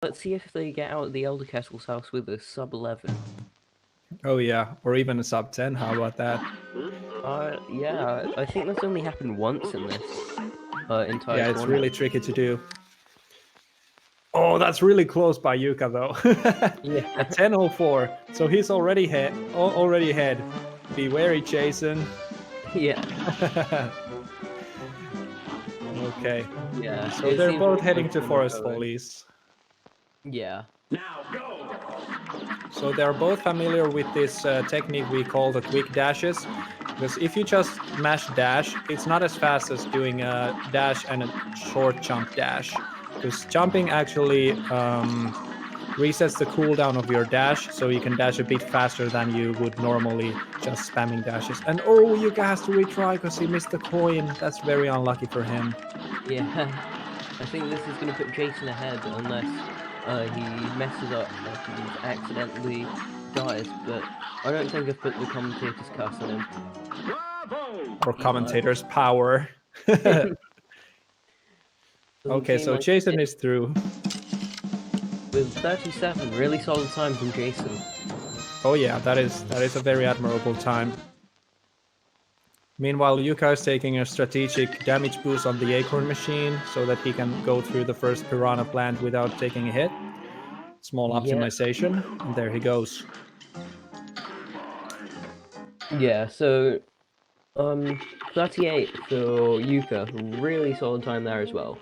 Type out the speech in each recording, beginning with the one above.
Let's see if they get out of the Elder Kettle's house with a sub 11. Oh yeah, or even a sub 10. How about that? Yeah, I think that's only happened once in this entire Yeah, it's tournament. really tricky to do. Oh, that's really close by Yuka though. Yeah. At 10:04, so he's already ahead. Be wary, Jason. Yeah. Okay. Yeah. So It they're seems both like heading both to of them are Forest going. Follies. Yeah. So they're both familiar with this technique we call the quick dashes. Because if you just mash dash, it's not as fast as doing a dash and a short jump dash. Because jumping actually resets the cooldown of your dash, so you can dash a bit faster than you would normally just spamming dashes. And oh, Yuka has to retry because he missed the coin. That's very unlucky for him. Yeah. I think this is going to put Jason ahead unless he messes up and accidentally dies. But I don't think I've put the commentator's curse on him. Or commentator's power. Doesn't Okay, seem so like Jason it. is through. With 37, really solid time from Jason. Oh yeah, that is a very admirable time. Meanwhile, Yuka is taking a strategic damage boost on the Acorn machine so that he can go through the first Piranha plant without taking a hit. Small Yeah. optimization, and there he goes. Yeah, so 38 for Yuka, really solid time there as well.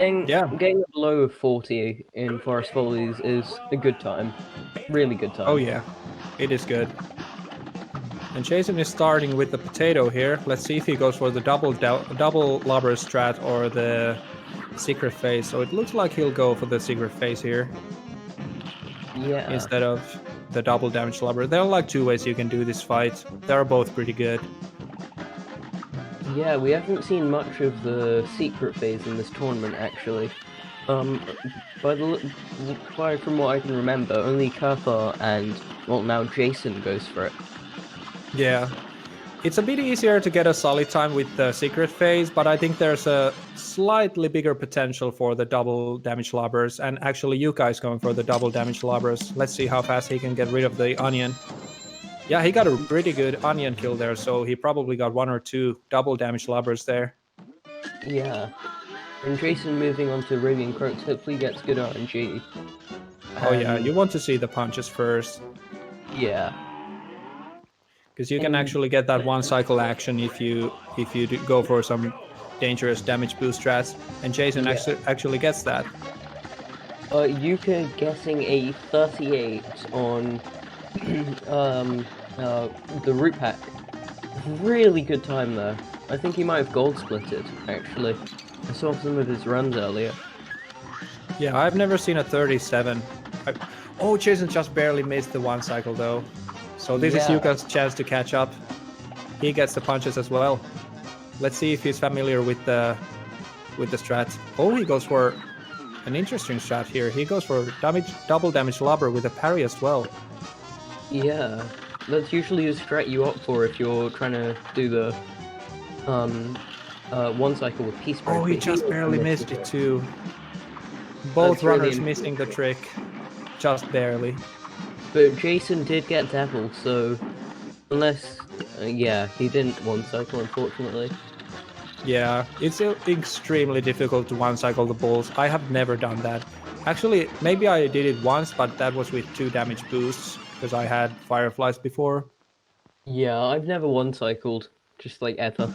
Yeah. Getting below 40 in Forest Follies is a good time. Really good Oh time. yeah, it is good. And Jason is starting with the potato here. Let's see if he goes for the double lobber strat or the secret phase. So it looks like he'll go for the secret phase here Yeah. instead of the double damage lobber. There are like two ways you can do this fight. They're both pretty good. Yeah, we haven't seen much of the secret phase in this tournament actually. Um from what I can remember, only Kerfa and well now Jason goes for it. Yeah. It's a bit easier to get a solid time with the secret phase, but I think there's a slightly bigger potential for the double damage lobbers. And actually, Yuka is going for the double damage lobbers. Let's see how fast he can get rid of the onion. Yeah, he got a pretty good onion kill there, so he probably got one or two double damage lobbers there. Yeah. And Jason moving on to Arabian Croaks hopefully gets good RNG. Oh yeah, And you want to see the punches first, yeah. because you can And actually get that one cycle action if you go for some dangerous damage boost strats, and Jason yeah. actually gets that. Yuka getting a 38 on the root pack. Really good time though. I think he might have gold splitted, actually. I saw some of his runs earlier. Yeah, I've never seen a 37. Oh, Jason just barely missed the one cycle though. So this is Yeah, Yuka's chance to catch up. He gets the punches as well. Let's see if he's familiar with the strat. Oh, he goes for an interesting strat here. He goes for double damage lobber with a parry as well. yeah. That's usually a strat you opt for if you're trying to do the one cycle with Peace Break. Oh, he But just barely missed it too. Both That's really runners missing the trick. Just barely. But Jason did get Devil, so unless yeah, he didn't one cycle unfortunately. Yeah, it's extremely difficult to one cycle the bulls. I have never done that. Actually, maybe I did it once, but that was with 2 damage boosts because I had fireflies before. Yeah, I've never one cycled, just like ever.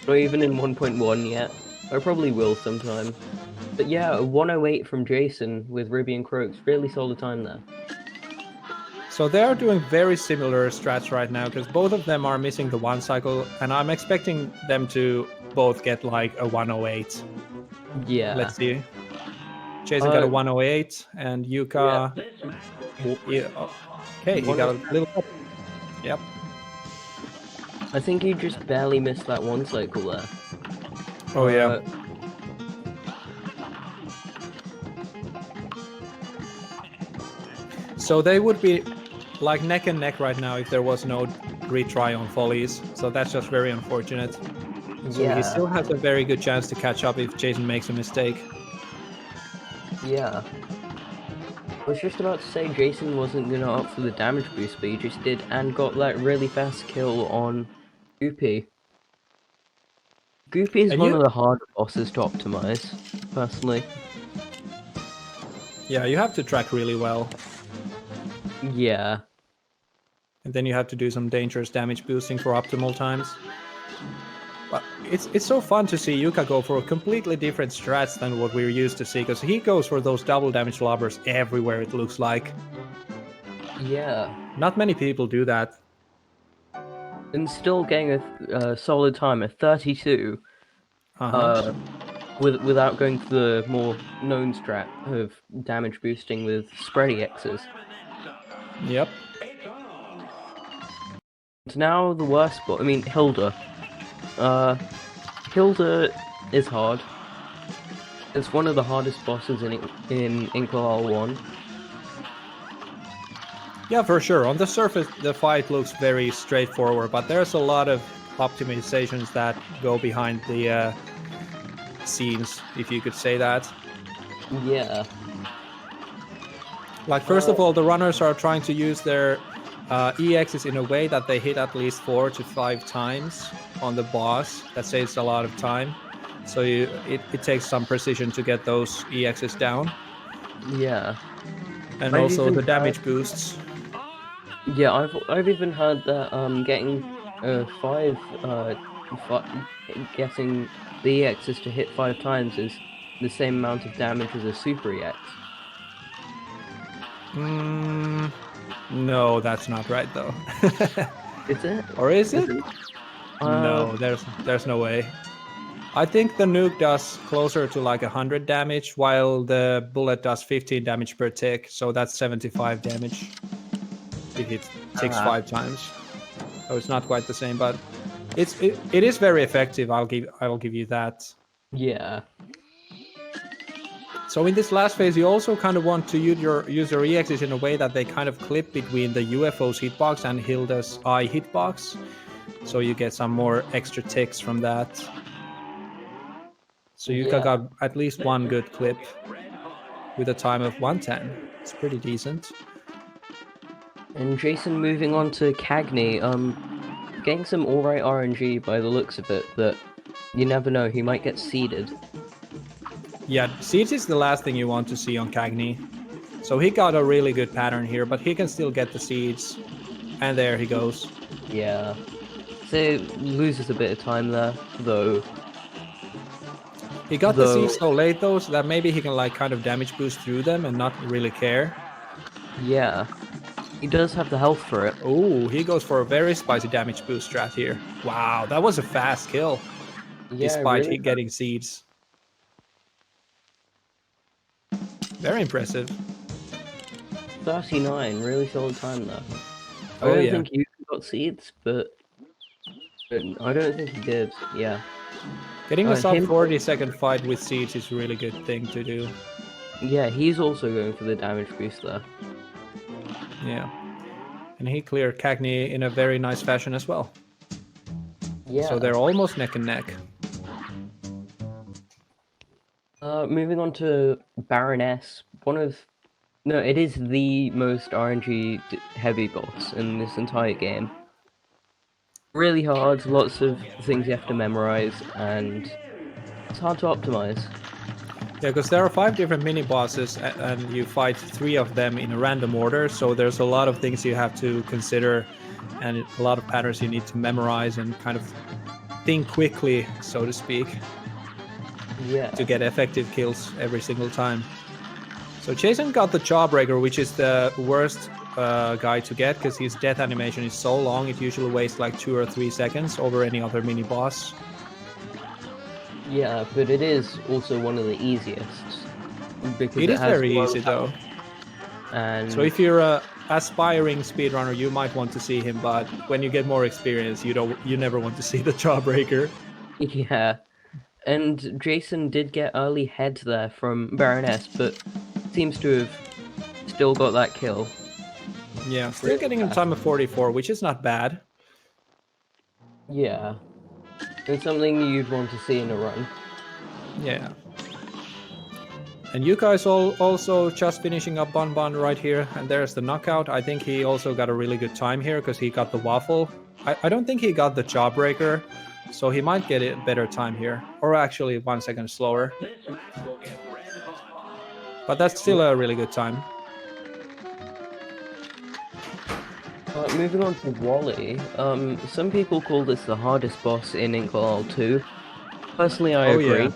Not even in 1.1 yet. I probably will sometime. But yeah, a 108 from Jason with Ruby and Croaks. Really solid time there. So they are doing very similar strats right now because both of them are missing the one cycle, and I'm expecting them to both get like a 108. Yeah. Let's see. Jason got a 108, and Yuka. Yeah. Okay, he got a little. Yep. I think he just barely missed that one cycle there. Oh yeah. So they would be like neck and neck right now if there was no retry on Follies. So that's just very unfortunate. So he still has a very good chance to catch up if Jason makes a mistake. Yeah. I was just about to say Jason wasn't gonna opt for the damage boost, but he just did and got that really fast kill on Goopy. Goopy is And one you, of the harder bosses to optimize, personally. yeah, you have to track really well, Yeah. and then you have to do some dangerous damage boosting for optimal times. But it's so fun to see Yuka go for completely different strats than what we're used to see, because he goes for those double damage lobbers everywhere, it looks like. Yeah. Not many people do that. And still getting a solid time at 32, Uh-huh. without going for the more known strat of damage boosting with spready X's. Yep. And now the worst spot, I mean, Hilda. Hilda is hard. It's one of the hardest bosses in Inkwell 1. Yeah, for sure. On the surface, the fight looks very straightforward, but there's a lot of optimizations that go behind the scenes, if you could say that. Yeah. Like, first of all, the runners are trying to use their EXs in a way that they hit at least 4 to 5 times on the boss. That saves a lot of time. So it takes some precision to get those EXs down. Yeah. And I've also even the heard, damage boosts. yeah, I've even heard that getting five getting the EXs to hit 5 times is the same amount of damage as a super EX. No, that's not right though. Is it? Or is Is it? it? No, there's no way. I think the nuke does closer to like 100 damage, while the bullet does 15 damage per tick, so that's 75 damage if it ticks Ah, 5 times. So it's not quite the same, but it is very effective. I will give you that. yeah. So in this last phase, you also kind of want to use your EXs in a way that they kind of clip between the UFO's hitbox and Hilda's eye hitbox, so you get some more extra ticks from that. So Yuka Yeah. got at least one good clip with a time of 110. It's pretty decent. And Jason moving on to Cagney, getting some alright RNG by the looks of it, but you never know, he might get seeded. Yeah, Siege is the last thing you want to see on Cagney. So he got a really good pattern here, but he can still get the seeds. And there he goes. Yeah. So loses a bit of time there, though. He got the seeds so late though, so that maybe he can like kind of damage boost through them and not really care. Yeah. He does have the health for it. Oh, he goes for a very spicy damage boost strat here. Wow, that was a fast kill. Yeah, Despite really. he getting seeds. Very impressive. 39, really solid time there. I Oh don't yeah. think you got seeds, but I don't think he did. Yeah. Getting a sub Him, 40-second fight with seeds is a really good thing to do. yeah, he's also going for the damage boost there. Yeah. And he cleared Cagney in a very nice fashion as well. Yeah. So they're almost neck and neck. Moving on to Baroness, no, it is the most RNG heavy boss in this entire game. Really hard, lots of things you have to memorize, and it's hard to optimize. Yeah, because there are 5 different mini bosses, and you fight 3 of them in a random order. So there's a lot of things you have to consider, and a lot of patterns you need to memorize and kind of think quickly, so to speak, Yeah. to get effective kills every single time. So Jason got the Jawbreaker, which is the worst guy to get because his death animation is so long. It usually wastes like 2 or 3 seconds over any other mini boss. Yeah, but it is also one of the easiest because It is has very low easy though. And So if you're a aspiring speedrunner, you might want to see him, but when you get more experience, you never want to see the Jawbreaker. yeah, and Jason did get early head there from Baroness, but seems to have still got that kill. Yeah, still getting a time of 44, which is not bad. Yeah, it's something you'd want to see in a run. Yeah. And Yuka is also just finishing up Bon right here. And there's the knockout. I think he also got a really good time here because he got the waffle. I don't think he got the jawbreaker, so he might get a better time here. Or actually 1 second slower. But that's still a really good time. Moving on to Wally, some people call this the hardest boss in Inkwell 2. Personally, I agree. Yeah.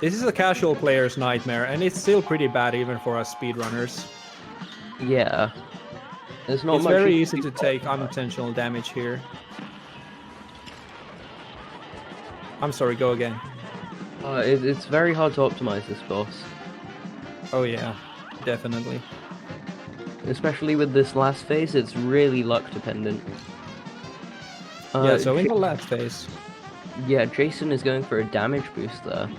This is a casual player's nightmare, and it's still pretty bad even for us speedrunners. Yeah. It's It's very easy to take unintentional damage here. I'm sorry, go again. It's very hard to optimize this boss. Oh yeah, definitely. Especially with this last phase, it's really luck dependent. Yeah, so in the last phase. Yeah, Jason is going for a damage boost there.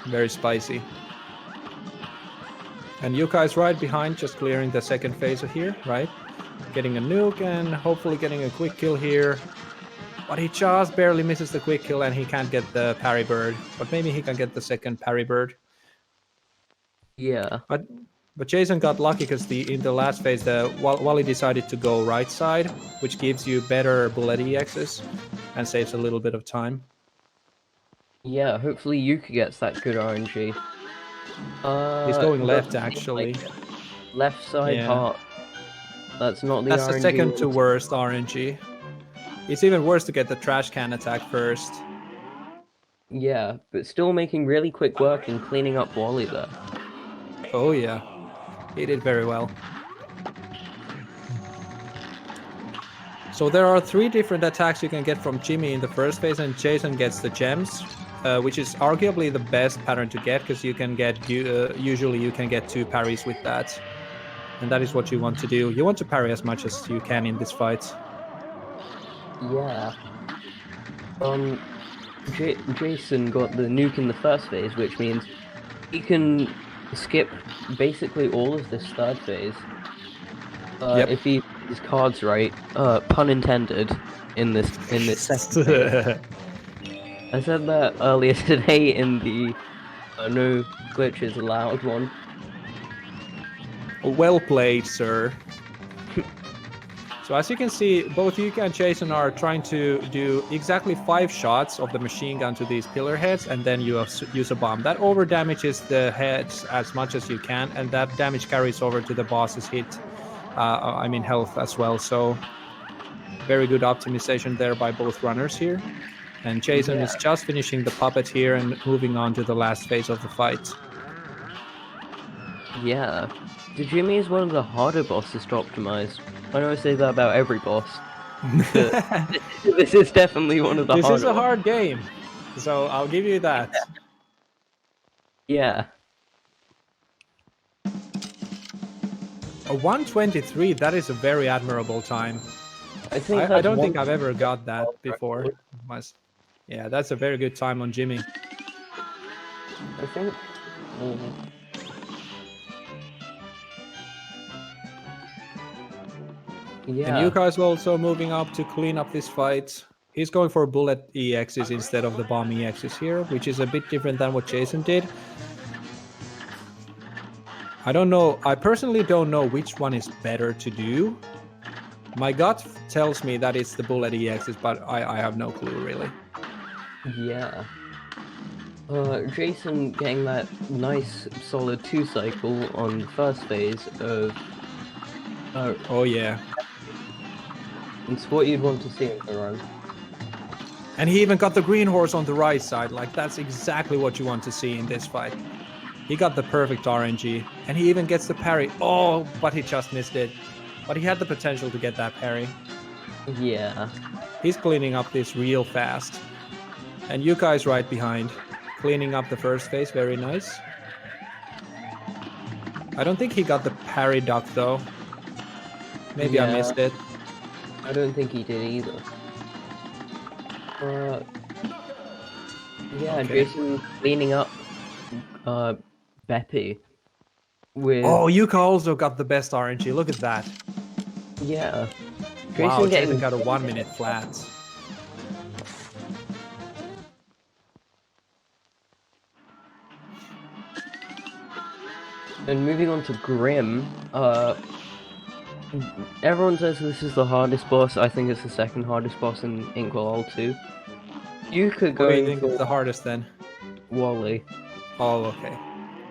Very spicy. And Yuka is right behind, just clearing the second phase here, right? Getting a nuke and hopefully getting a quick kill here. But he just barely misses the quick kill and he can't get the parry bird. But maybe he can get the second parry bird. Yeah. But Jason got lucky because in the last phase, Wally decided to go right side, which gives you better bullet EXs and saves a little bit of time. Yeah, hopefully Yuka gets that good RNG. He's going left, actually. Left side heart. That's not the That's RNG. the second to worst RNG. It's even worse to get the trash can attack first. Yeah, but still making really quick work and cleaning up Wally there. Oh yeah, he did very well. So there are 3 different attacks you can get from Jimmy in the first phase, and Jason gets the gems, which is arguably the best pattern to get because you can get usually you can get 2 parries with that, and that is what you want to do. You want to parry as much as you can in this fight. Yeah. Jason got the nuke in the first phase, which means he can skip basically all of this third phase. If he his cards right, pun intended, in this second phase. I said that earlier today in the no glitches allowed one. Well played, sir. So as you can see, both Yuka and Jason are trying to do exactly 5 shots of the machine gun to these pillar heads, and then you use a bomb. That over damages the heads as much as you can, and that damage carries over to the boss's hit. Health as well. So very good optimization there by both runners here. And Jason is just finishing the puppet here and moving on to the last phase of the fight. Yeah. The Jimmy is one of the harder bosses to optimize. I know I say that about every boss. This is definitely one of the harder. This is a hard game, so I'll give you that. Yeah. A 1:23, that is a very admirable time. I don't think I've ever got that before. Yeah, that's a very good time on Jimmy. I think... Yeah. And Yuka is also moving up to clean up this fight. He's going for bullet EXs instead of the bomb EXs here, which is a bit different than what Jason did. I don't know. I personally don't know which one is better to do. My gut tells me that it's the bullet EXs, but I have no clue really. Yeah. Jason getting that nice solid 2 cycle on the first phase of... oh yeah. It's what you'd want to see in the run. And he even got the green horse on the right side. Like, that's exactly what you want to see in this fight. He got the perfect RNG. And he even gets the parry. Oh, but he just missed it. But he had the potential to get that parry. Yeah. He's cleaning up this real fast. And Yuka is right behind. Cleaning up the first phase. Very nice. I don't think he got the parry duck, though. Maybe I missed it. I don't think he did either. Yeah, okay. Jason cleaning up Beppy with... Oh, Yuka also got the best RNG. Look at that. Yeah. Jason got a 1 minute flat. And moving on to Grim, everyone says this is the hardest boss. I think it's the second hardest boss in Inkwell 2. Yuka What do you going think is for the hardest then? Wally. Oh, okay.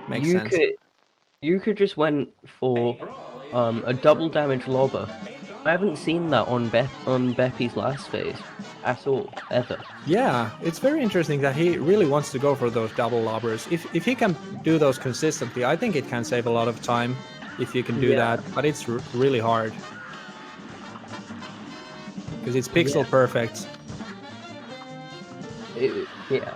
Makes sense. Yuka just went for a double damage lobber. I haven't seen that on Beppy's last phase at all, ever. Yeah, it's very interesting that he really wants to go for those double lobbers. If he can do those consistently, I think it can save a lot of time if you can do Yeah. that. But it's really hard because it's pixel Yeah. perfect. Yeah.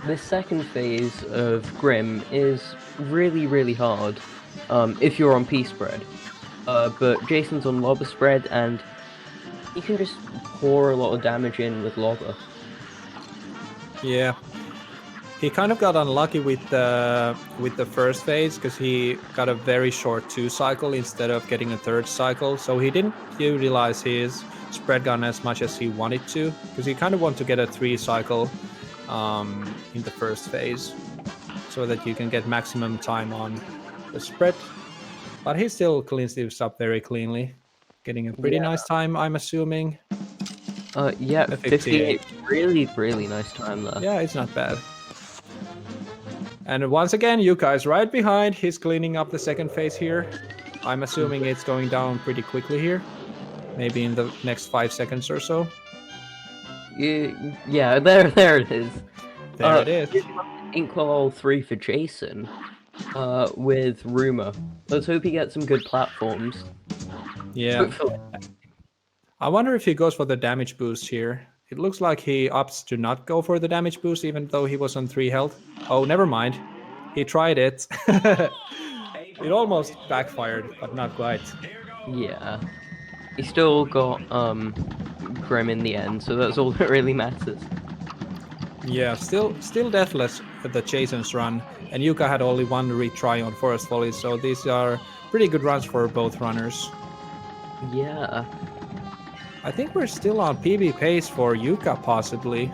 This second phase of Grim is really, really hard if you're on P spread. But Jason's on lobber spread, and you can just pour a lot of damage in with lobber. Yeah, he kind of got unlucky with the first phase because he got a very short 2 cycle instead of getting a 3rd cycle. So he didn't utilize his spread gun as much as he wanted to because he kind of wanted to get a 3 cycle in the first phase so that you can get maximum time on the spread. But he still cleans this up very cleanly, getting a pretty nice time, I'm assuming. Yeah, A 58. Really, really nice time there. Yeah, it's not bad. And once again, Yuka is right behind. He's cleaning up the second phase here. I'm assuming it's going down pretty quickly here. Maybe in the next 5 seconds or so. Yeah, there it is. There it is. Inkwell 3 for Jason. With Rumor. Let's hope he gets some good platforms. Yeah. Hopefully. I wonder if he goes for the damage boost here. It looks like he opts to not go for the damage boost even though he was on 3 health. Oh, never mind. He tried it. It almost backfired, but not quite. Yeah. He still got Grim in the end, so that's all that really matters. Yeah, still deathless at the Jason's run, and Yuka had only 1 retry on Forest Follies, so these are pretty good runs for both runners. Yeah. I think we're still on PB pace for Yuka, possibly.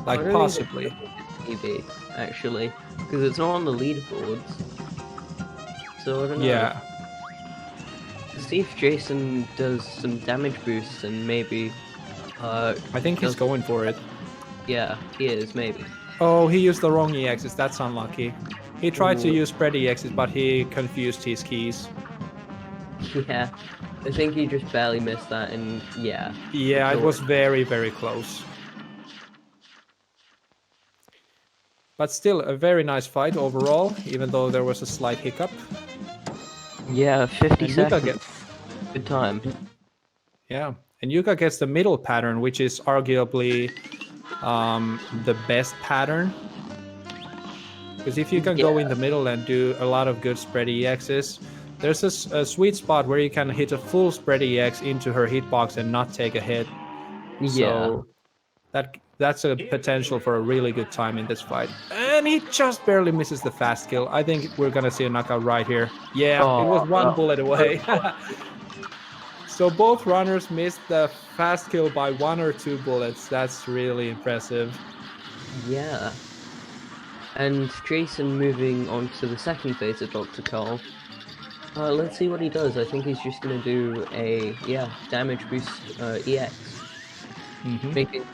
Like, I don't possibly. think it's PB, actually, because it's not on the leaderboards. So I don't know. Yeah. See if Jason does some damage boosts and maybe. I think he's going for it. Yeah, he is, maybe. Oh, he used the wrong EXs. That's unlucky. He tried to use spread EXs, but he confused his keys. Yeah, I think he just barely missed that, and yeah. Yeah, it was very, very close. But still, a very nice fight overall, even though there was a slight hiccup. Yeah, 50 And seconds. Good time. Yeah, and Yuka gets the middle pattern, which is arguably the best pattern. Because if you can go in the middle and do a lot of good spread EXs, there's a sweet spot where you can hit a full spread EX into her hitbox and not take a hit. Yeah. So that's a potential for a really good time in this fight. And he just barely misses the fast kill. I think we're gonna see a knockout right here. Yeah, it was 1 bullet away. So both runners missed the fast kill by 1 or 2 bullets. That's really impressive. Yeah. And Jason moving on to the second phase of Dr. Carl. Let's see what he does. I think he's just gonna do a damage boost EX. Making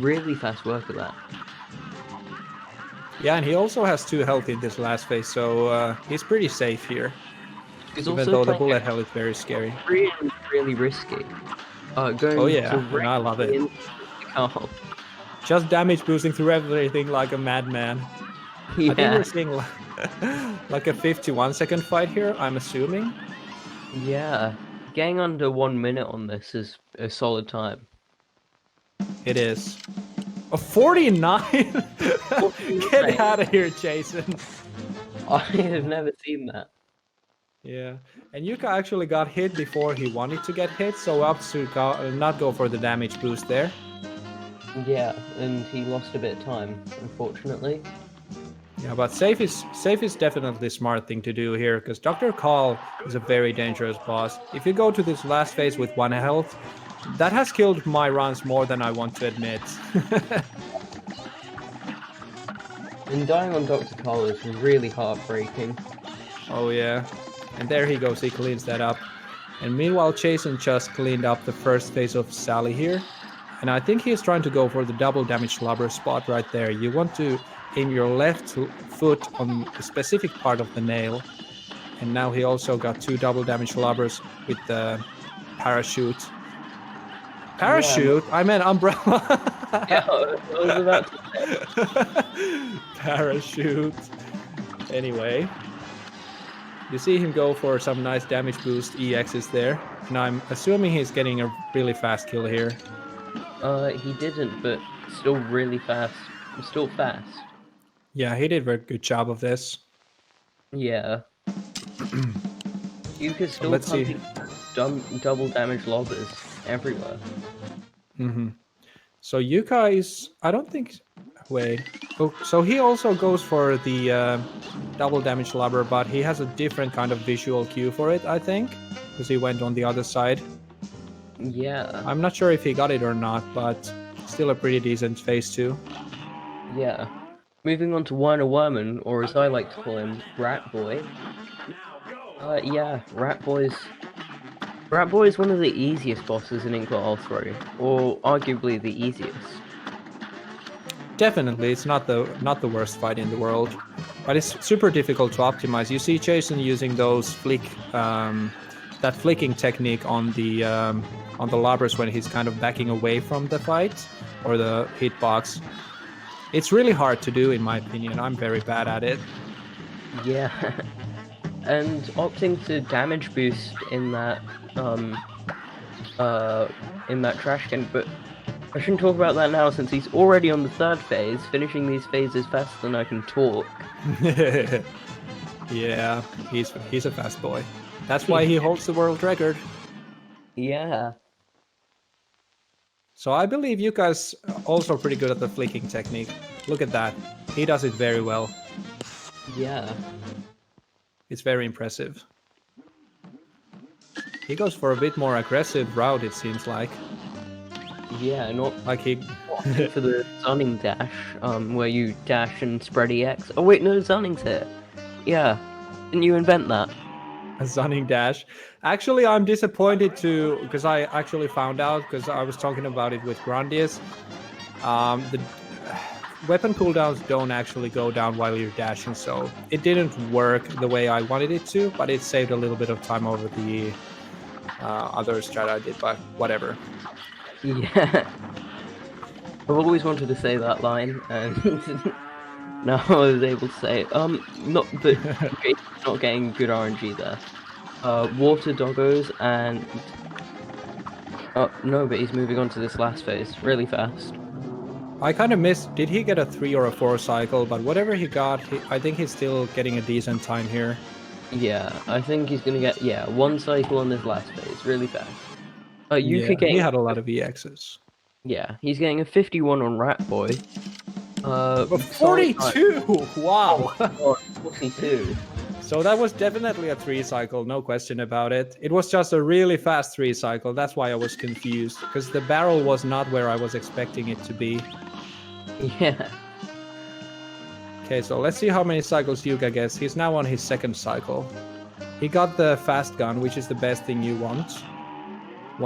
really fast work of that. Yeah, and he also has 2 health in this last phase, so he's pretty safe here. He's Even also though the bullet hell is very scary. really, really risky. Going and I love it. Carl. Just damage boosting through everything like a madman. Yeah. I think we're seeing like a 51-second fight here, I'm assuming. Yeah. Getting under 1 minute on this is a solid time. It is. A 49? Get out of here, Jason. I have never seen that. Yeah, and Yuka actually got hit before he wanted to get hit, so opts to not go for the damage boost there. Yeah, and he lost a bit of time, unfortunately. Yeah, but safe is definitely a smart thing to do here, because Dr. Call is a very dangerous boss. If you go to this last phase with 1 health, that has killed my runs more than I want to admit. And dying on Dr. Carl is really heartbreaking. Oh yeah. And there he goes, he cleans that up. And meanwhile, Jason just cleaned up the first phase of Sally here. And I think he's trying to go for the double damage lubber spot right there. You want to aim your left foot on a specific part of the nail. And now he also got 2 double damage lubbers with the parachute. Parachute? Yeah, I meant umbrella. yeah, I was about to. Parachute. Anyway, you see him go for some nice damage boost EXs there. And I'm assuming he's getting a really fast kill here. He didn't, but still really fast. Still fast. Yeah, he did a very good job of this. Yeah. You could still let's see. double damage lobbers everywhere. So Yuka is, I don't think, wait. Oh, so he also goes for the double damage lubber, but he has a different kind of visual cue for it, I think, because he went on the other side. Yeah. I'm not sure if he got it or not, but still a pretty decent phase 2. Yeah. Moving on to Werner Werman, or as I like to call him, Rat Boy. Yeah, Rat Boy is one of the easiest bosses in Inklet All-Throw, or arguably the easiest. Definitely, it's not the worst fight in the world, but it's super difficult to optimize. You see Jason using those that flicking technique on the lobbers when he's kind of backing away from the fight or the hitbox. It's really hard to do, in my opinion. I'm very bad at it. Yeah. And opting to damage boost in that trash can, but I shouldn't talk about that now since he's already on the 3rd phase, finishing these phases faster than I can talk. Yeah, he's a fast boy. That's why he holds the world record. Yeah. So I believe Yuka's also pretty good at the flicking technique. Look at that. He does it very well. Yeah. It's very impressive. He goes for a bit more aggressive route, it seems like. Yeah, not Like he... for the Zunning dash, where you dash and spread EX. Oh wait, no, Zunning's here. Yeah. Didn't you invent that? A Zunning dash. Actually, I'm disappointed too, because I actually found out, because I was talking about it with Grandius. The weapon cooldowns don't actually go down while you're dashing, so it didn't work the way I wanted it to, but it saved a little bit of time over the other strat I did, but whatever. Yeah. I've always wanted to say that line, and now I was able to say it. Not the not getting good RNG there. Water doggos and no, but he's moving on to this last phase really fast. I kind of missed. Did he get a 3 or a 4 cycle? But whatever he got, I think he's still getting a decent time here. Yeah, I think he's gonna get 1 cycle on this last phase really fast. Yuka He had a lot of EXs. Yeah, he's getting a 51 on Rat Boy. 42! Wow! 42. So that was definitely a 3 cycle, no question about it. It was just a really fast 3 cycle. That's why I was confused, because the barrel was not where I was expecting it to be. Yeah. Okay, so let's see how many cycles Yuka gets. He's now on his 2nd cycle. He got the fast gun, which is the best thing you want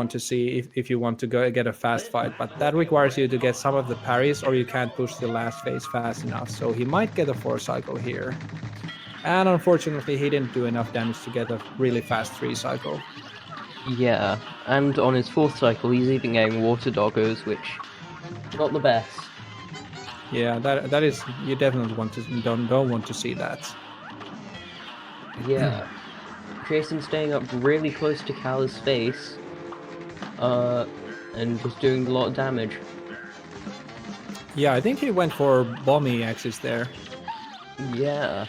to see if you want to go get a fast fight, but that requires you to get some of the parries, or you can't push the last phase fast enough. So he might get a 4 cycle here, and unfortunately he didn't do enough damage to get a really fast 3 cycle. Yeah, and on his 4th cycle he's even getting water doggos, which not the best. Yeah, that is, you definitely don't want to see that. Yeah. Jason staying up really close to Cal's face, and just doing a lot of damage. Yeah, I think he went for bomb axis there. Yeah.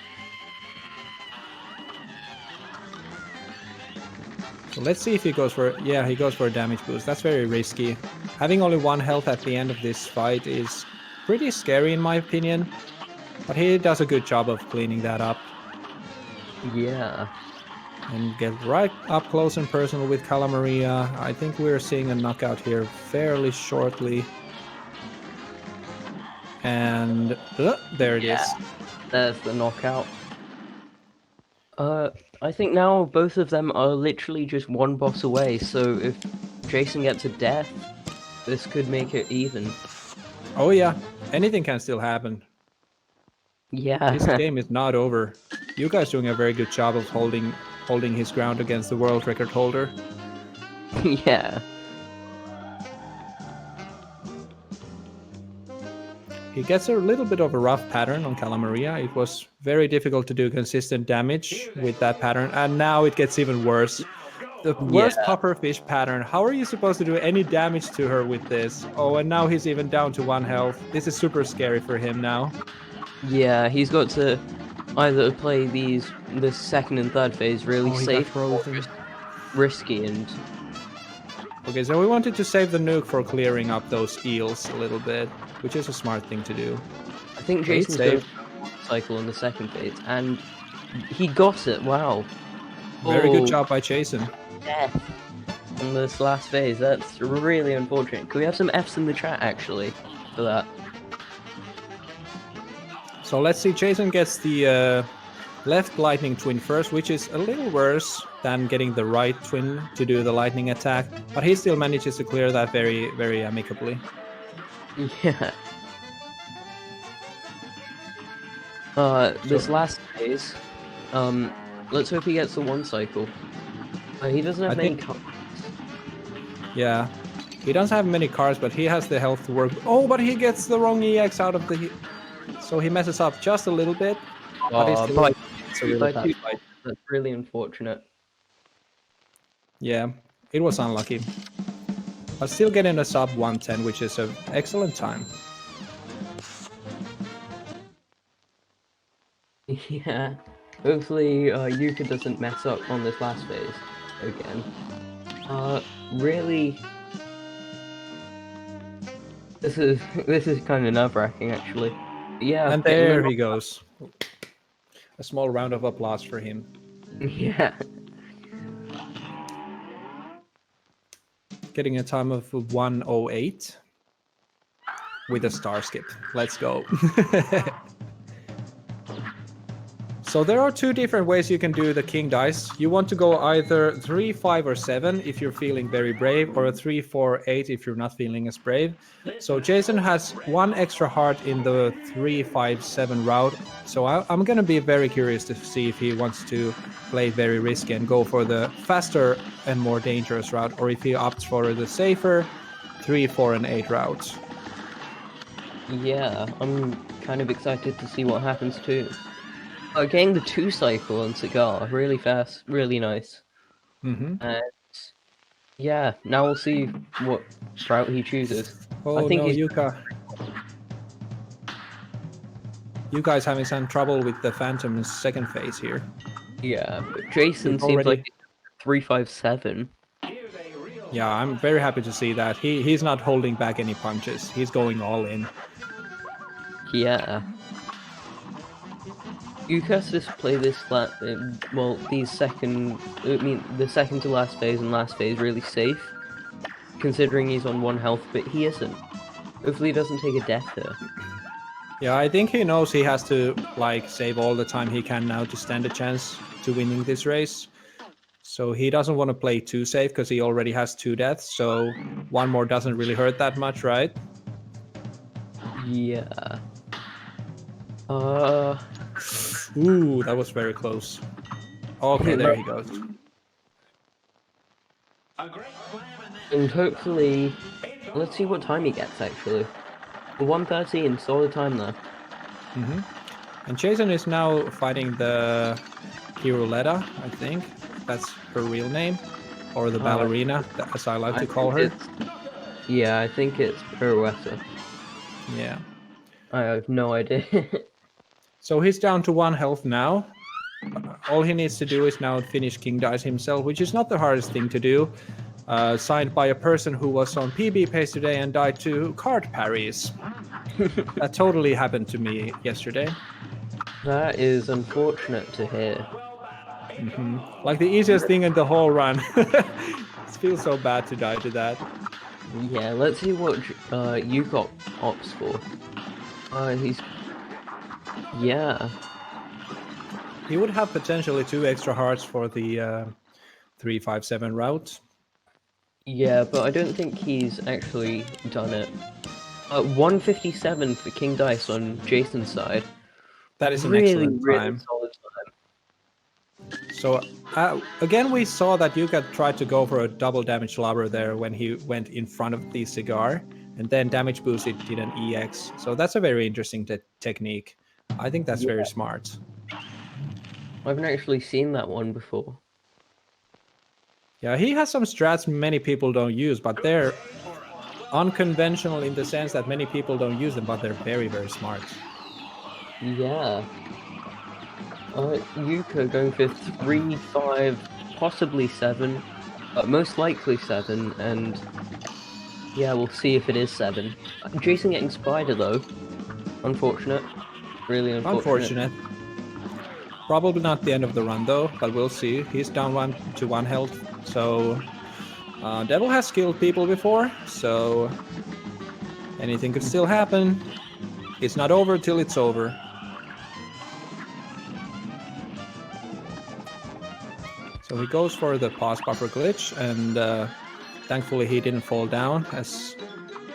So let's see if he goes for... Yeah, he goes for a damage boost. That's very risky. Having only 1 health at the end of this fight is pretty scary in my opinion. But he does a good job of cleaning that up. Yeah. And get right up close and personal with Calamaria. I think we're seeing a knockout here fairly shortly. And there it is. There's the knockout. I think now both of them are literally just one boss away, so if Jason gets a death, this could make it even. Oh yeah, anything can still happen. Yeah. This game is not over. Yuka is doing a very good job of holding his ground against the world record holder. Yeah. He gets a little bit of a rough pattern on Calamaria. It was very difficult to do consistent damage with that pattern, and now it gets even worse. The worst pufferfish pattern. How are you supposed to do any damage to her with this? Oh, and now he's even down to 1 health. This is super scary for him now. Yeah, he's got to either play the second and third phase really safe or just risky and... Okay, so we wanted to save the nuke for clearing up those eels a little bit, which is a smart thing to do. I think Jason's going to cycle on the second phase, and he got it, wow. Very good job by Jason. Death on this last phase, that's really unfortunate. Could we have some Fs in the chat, actually, for that? So let's see, Jason gets the left lightning twin first, which is a little worse than getting the right twin to do the lightning attack, but he still manages to clear that very, very amicably. Yeah. This last phase, let's hope he gets the one cycle. He doesn't have many cards. Yeah, he doesn't have many cards, but he has the health to work. Oh, but he gets the wrong EX out of the... So he messes up just a little bit. But he's still... It's a really bad fight. That's really unfortunate. Yeah, it was unlucky. But still getting a sub 110, which is an excellent time. Yeah, hopefully Yuka doesn't mess up on this last phase again. Really, this is kind of nerve-wracking actually. Yeah, and there he goes. A small round of applause for him. Yeah. Getting a time of 1:08 with a star skip. Let's go. So there are two different ways you can do the king dice. You want to go either 3, 5, or 7 if you're feeling very brave, or a 3, 4, 8 if you're not feeling as brave. So Jason has 1 extra heart in the 3, 5, 7 route. So I'm going to be very curious to see if he wants to play very risky and go for the faster and more dangerous route, or if he opts for the safer 3, 4, and 8 routes. Yeah, I'm kind of excited to see what happens too. Getting the 2 cycle on Cigar, really fast, really nice. And yeah, now we'll see what route he chooses. Oh, I think no, Yuka. Yuka is having some trouble with the Phantom's second phase here. Yeah, but Jason seems like 357. Yeah, I'm very happy to see that. He's not holding back any punches. He's going all in. Yeah. Yuka just play this the second to last phase and last phase really safe, considering he's on 1 health, but he isn't. Hopefully he doesn't take a death here. Yeah, I think he knows he has to like save all the time he can now to stand a chance to winning this race. So he doesn't want to play too safe because he already has 2 deaths, so 1 more doesn't really hurt that much, right? Yeah. Ooh, that was very close. Okay, there he goes. And hopefully, let's see what time he gets actually. 1:13, solid time there. And Jason is now fighting the Hiruleta, I think. That's her real name. Or the ballerina, as I like to call her. Yeah, I think it's Pirouetta. Yeah. I have no idea. So he's down to 1 health now. All he needs to do is now finish King Dice himself, which is not the hardest thing to do. Signed by a person who was on PB pace today and died to card parries. That totally happened to me yesterday. That is unfortunate to hear. Like the easiest thing in the whole run. It feels so bad to die to that. Yeah, let's see what Yuka opts for. He's yeah. He would have potentially 2 extra hearts for the 357 route. Yeah, but I don't think he's actually done it. 157 for King Dice on Jason's side. That is an Really, excellent really time. solid time. So again, we saw that Yuka tried to go for a double damage lobber there when he went in front of the cigar, and then damage boosted did an EX. So that's a very interesting technique. I think that's Yeah, very smart. I haven't actually seen that one before. Yeah, he has some strats many people don't use, but they're unconventional in the sense that many people don't use them, but they're very, very smart. Yeah. Yuka going for 3, 5, possibly 7, most likely 7, and yeah, we'll see if it is 7. Jason getting Spider though. Unfortunate. Really unfortunate. Unfortunate. Probably not the end of the run though, but we'll see. He's down 1 health, so Devil has killed people before, so anything could still happen. It's not over till it's over. So he goes for the pause buffer glitch, and thankfully he didn't fall down, as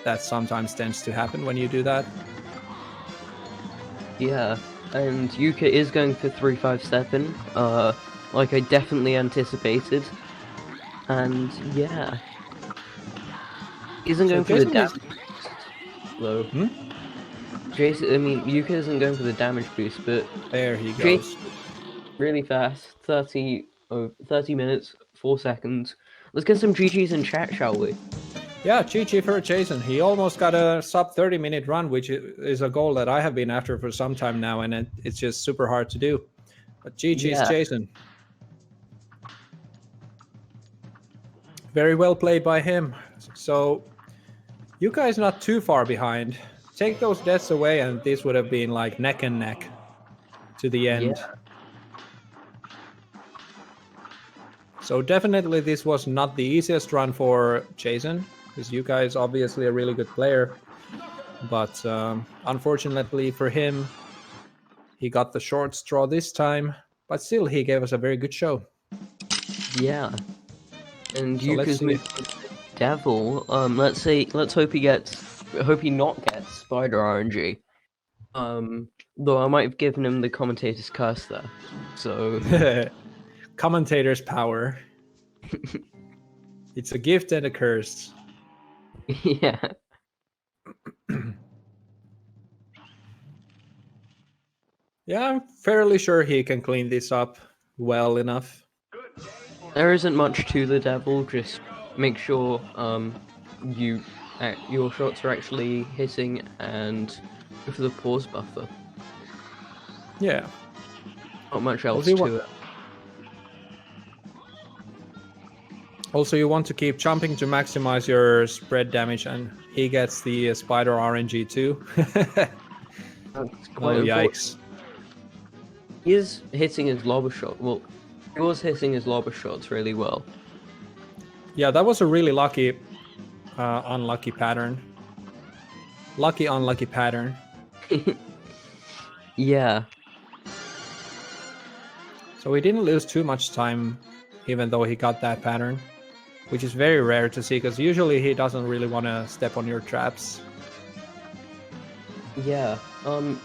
that sometimes tends to happen when you do that. Yeah, and Yuka is going for 357, like I definitely anticipated. And yeah. Isn't So going for the Jason damage is... boost, though. Hmm? Yuka isn't going for the damage boost, but There he Jason goes. really fast, 30 minutes, 4 seconds. Let's get some GGs in chat, shall we? Yeah, GG for Jason. He almost got a sub 30-minute run, which is a goal that I have been after for some time now, and it's just super hard to do. But GG's Yeah, Jason. Very well played by him. So Yuka is not too far behind. Take those deaths away, and this would have been like neck and neck to the yeah, end. So definitely this was not the easiest run for Jason, because Yuka is obviously a really good player. But unfortunately for him, he got the short straw this time. But still, he gave us a very good show. yeah. And So let's Yuka's see. moving on to Devil. Let's hope he not gets Spider RNG. Though I might have given him the commentator's curse there. So Commentator's power. It's a gift and a curse. yeah. Yeah, I'm fairly sure he can clean this up well enough. There isn't much to the Devil, just make sure your shots are actually hitting and go for the pause buffer. Yeah. Not much else Also, to it. Also, you want to keep jumping to maximize your spread damage, and he gets the spider RNG too. That's Oh, quite unfortunate. yikes. He is hitting his lobber shot. Well, he was hitting his lobber shots really well. Yeah, that was a really lucky, unlucky pattern. Lucky, unlucky pattern. Yeah. So he didn't lose too much time, even though he got that pattern, which is very rare to see, because usually he doesn't really want to step on your traps. Yeah. And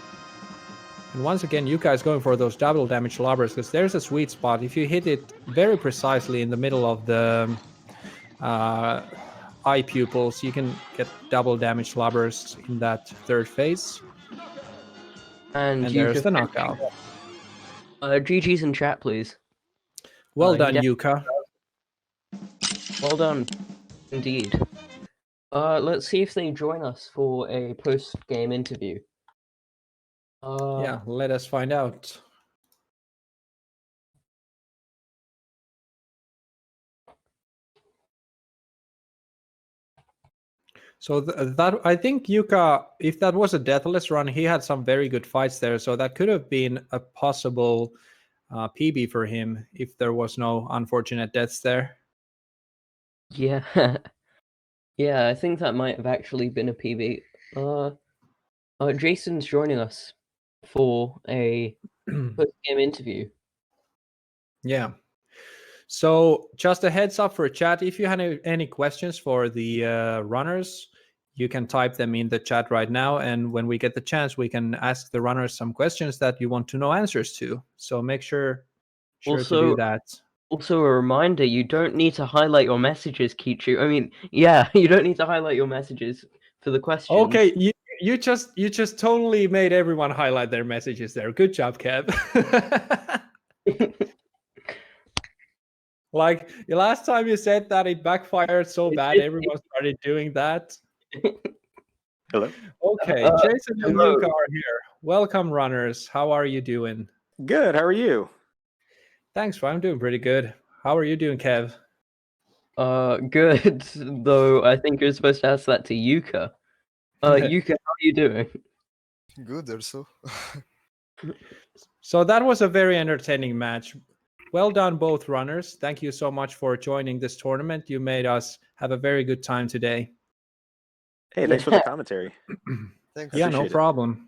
once again, Yuka is going for those double damage lobbers, because there's a sweet spot. If you hit it very precisely in the middle of the eye pupils, you can get double damage lobbers in that third phase. And there's Yuka the knockout. GG's in chat, please. Well done, Yuka. Well done, indeed. Let's see if they join us for a post-game interview. Yeah, let us find out. So that I think Yuka, if that was a deathless run, he had some very good fights there. So that could have been a possible PB for him if there was no unfortunate deaths there. Yeah. Yeah, I think that might have actually been a PB. Jason's joining us for a post-game interview. Yeah. So just a heads up for chat. If you have any questions for the runners, you can type them in the chat right now. And when we get the chance, we can ask the runners some questions that you want to know answers to. So make sure to do that. Also, a reminder: you don't need to highlight your messages, Kichu. I mean, yeah, you don't need to highlight your messages for the questions. Okay, you just totally made everyone highlight their messages there. Good job, Kev. Like the last time you said that, it backfired so bad. Everyone started doing that. Hello. Okay, Jason and Yuka are here. Welcome, runners. How are you doing? Good. How are you? Thanks, I'm doing pretty good. How are you doing, Kev? Good. Though I think you're supposed to ask that to Yuka. Yuka, how are you doing? Good, also. So that was a very entertaining match. Well done, both runners. Thank you so much for joining this tournament. You made us have a very good time today. Hey, thanks for the commentary. Thanks. Yeah, no problem.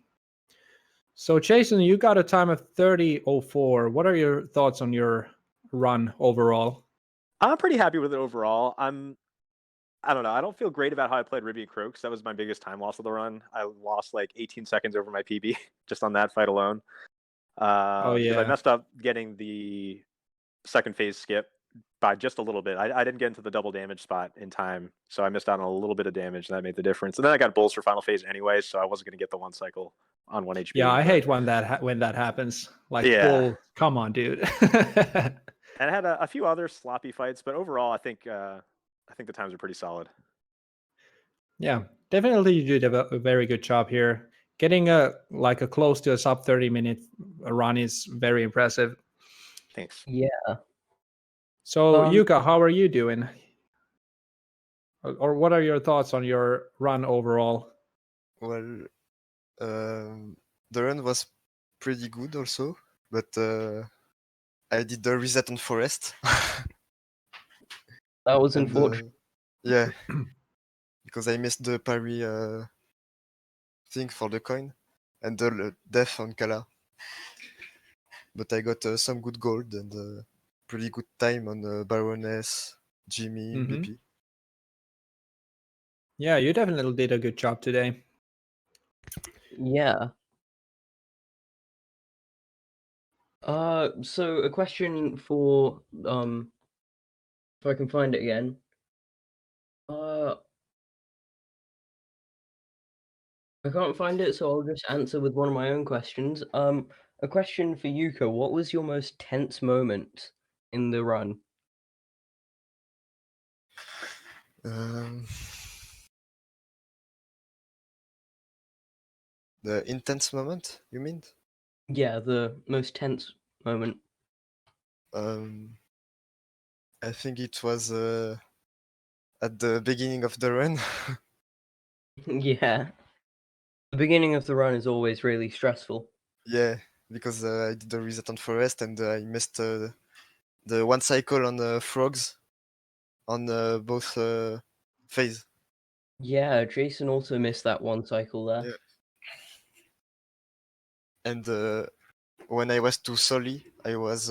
So, Jason, you got a time of 30:04. What are your thoughts on your run overall? I'm pretty happy with it overall. I don't know. I don't feel great about how I played Ruby and Croaks. That was my biggest time loss of the run. I lost like 18 seconds over my PB just on that fight alone. Because I messed up getting the second phase skip by just a little bit. I didn't get into the double damage spot in time, so I missed out on a little bit of damage, and that made the difference. And then I got bulls for final phase anyway, so I wasn't going to get the one cycle on 1 HP. Yeah, I hate when that happens. Like, bull, come on, dude. And I had a few other sloppy fights, but overall, I think the times are pretty solid. Yeah, definitely you did a very good job here. Getting a close to a sub 30-minute run is very impressive. Thanks. Yeah. So, Yuka, how are you doing? Or what are your thoughts on your run overall? Well, the run was pretty good also, but I did the reset on forest. That was unfortunate. Yeah, because I missed the parry thing for the coin and the death on Kala. But I got some good gold and pretty good time on Baroness, Jimmy, BP. Yeah, you definitely did a good job today. Yeah. So a question for if I can find it again. I can't find it, so I'll just answer with one of my own questions. A question for Yuka: what was your most tense moment in the run? The intense moment, you mean? Yeah, the most tense moment. I think it was at the beginning of the run. Yeah. The beginning of the run is always really stressful. Yeah, because I did the reset on forest and I missed the one cycle on the frogs on both phase. Yeah, Jason also missed that one cycle there. Yeah. And when I was to Soli, I was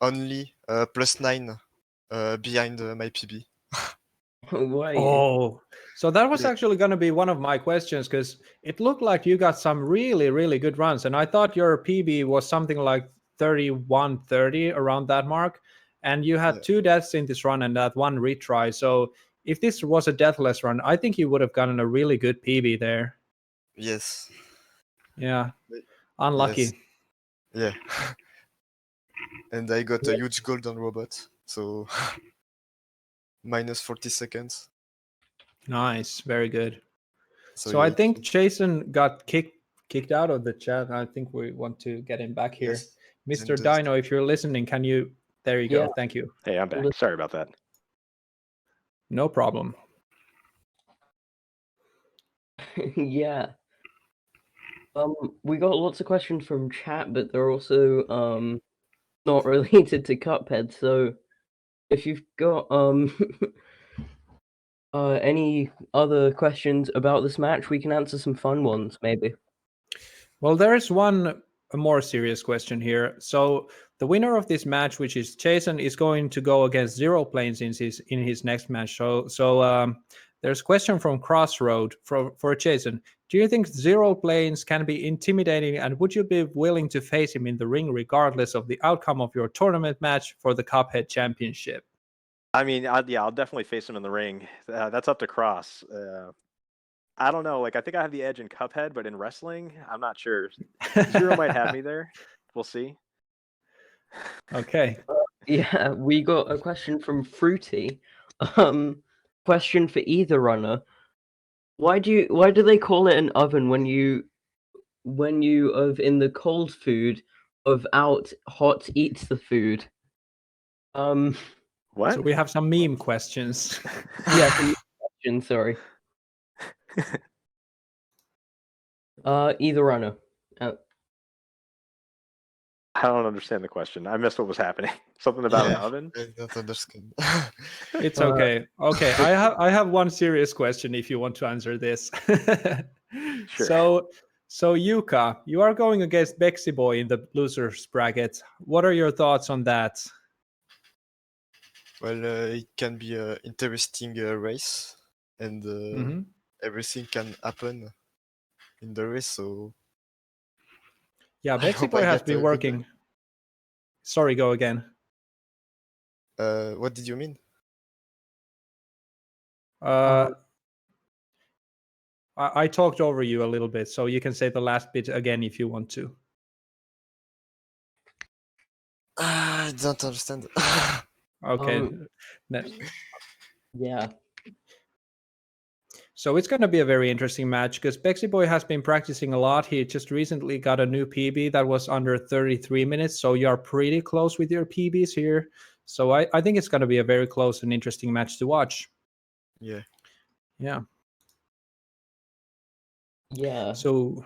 only +9 behind my PB. Why? Oh, so that was actually going to be one of my questions, because it looked like you got some really, really good runs. And I thought your PB was something like 31:30, around that mark. And you had 2 deaths in this run and that one retry. So if this was a deathless run, I think you would have gotten a really good PB there. Yes. Yeah. Unlucky. Yes. Yeah. And I got a huge gold on robot. So minus 40 seconds. Nice. Very good. So yeah, I think Jason got kicked out of the chat. I think we want to get him back here. Yes. Mr. Dino, if you're listening, can you... There you go. Thank you. Hey, I'm back. Sorry about that. No problem. Yeah. We got lots of questions from chat, but they're also not related to Cuphead. So if you've got any other questions about this match, we can answer some fun ones, maybe. Well, there is a more serious question here. So the winner of this match, which is Jason, is going to go against Zero Planes in his next match. So there's a question from Crossroad for Jason. Do you think Zero Planes can be intimidating, and would you be willing to face him in the ring regardless of the outcome of your tournament match for the Cuphead Championship? I mean, I'll definitely face him in the ring. That's up to Cross. I don't know. Like, I think I have the edge in Cuphead, but in wrestling, I'm not sure. Zero might have me there. We'll see. Okay. Yeah, we got a question from Fruity. Question for either runner. Why do they call it an oven when you of in the cold food of out hot eats the food? What? So we have some meme questions. Yeah, question, sorry. Either runner. I don't understand the question. I missed what was happening. Something about an Yeah. oven? I don't understand. It's okay. Okay, I have one serious question if you want to answer this. Sure. So Yuka, you are going against Bexy Boy in the losers bracket. What are your thoughts on that? Well, it can be an interesting race, and Mhm. everything can happen in the race. So Yeah, I Bexy hope Boy I has get been a good working. Sorry, go again. What did you mean? I talked over you a little bit, so you can say the last bit again if you want to. I don't understand. Okay. Yeah. So it's going to be a very interesting match because Bexy Boy has been practicing a lot. He just recently got a new PB that was under 33 minutes. So you're pretty close with your PBs here. So I think it's going to be a very close and interesting match to watch. Yeah. Yeah. Yeah. So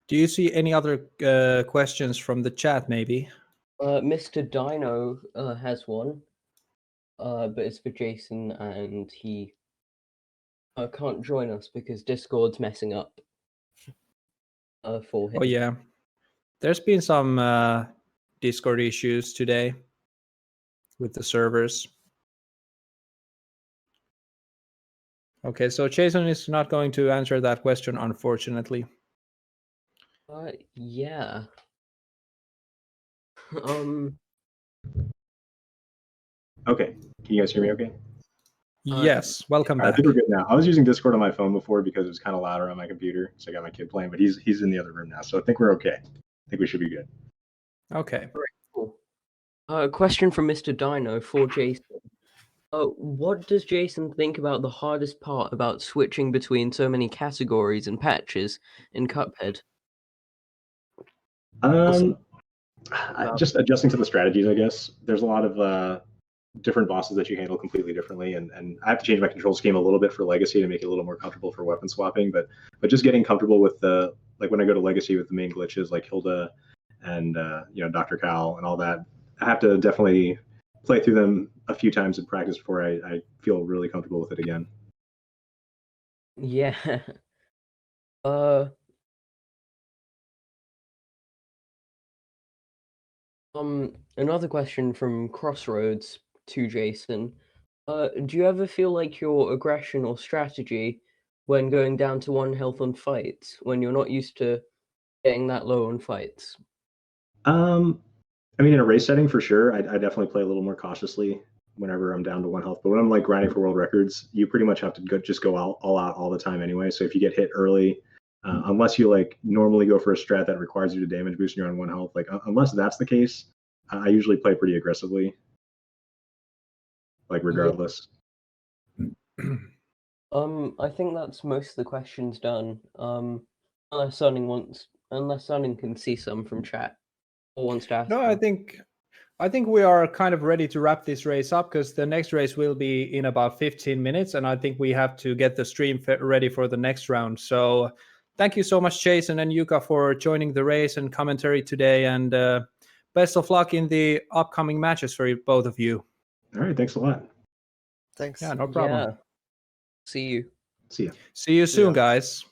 do you see any other questions from the chat maybe? Mr. Dino has one. But it's for Jason, and he can't join us because Discord's messing up for him. Oh, yeah. There's been some Discord issues today with the servers. Okay, so Jason is not going to answer that question, unfortunately. Yeah. Okay. Can you guys hear me okay? Yes, welcome I back. think we're good now. I was using Discord on my phone before because it was kind of louder on my computer. So I got my kid playing, but he's in the other room now. So I think we're okay. I think we should be good. Okay. Cool. Question from Mr. Dino for Jason. What does Jason think about the hardest part about switching between so many categories and patches in Cuphead? Just adjusting to the strategies, I guess. There's a lot of different bosses that you handle completely differently, and I have to change my control scheme a little bit for Legacy to make it a little more comfortable for weapon swapping. But just getting comfortable with the, like, when I go to Legacy with the main glitches like Hilda and Dr. Cal and all that, I have to definitely play through them a few times in practice before I feel really comfortable with it again. Yeah. Another question from Crossroads to Jason. Do you ever feel like your aggression or strategy when going down to 1 health on fights, when you're not used to getting that low on fights? I mean, in a race setting, for sure, I definitely play a little more cautiously whenever I'm down to 1 health. But when I'm like grinding for world records, you pretty much have to go all out all the time anyway. So if you get hit early, unless you like normally go for a strat that requires you to damage boost and you're on 1 health, like unless that's the case, I usually play pretty aggressively, like regardless. I think that's most of the questions done. Unless Sunning can see some from chat or wants to ask. No, them. I think we are kind of ready to wrap this race up because the next race will be in about 15 minutes, and I think we have to get the stream ready for the next round. So thank you so much, Jason and Yuka, for joining the race and commentary today, and best of luck in the upcoming matches for both of you. All right, thanks a lot. Thanks. Yeah, no problem. Yeah. See you. See ya. See you soon, ya. guys.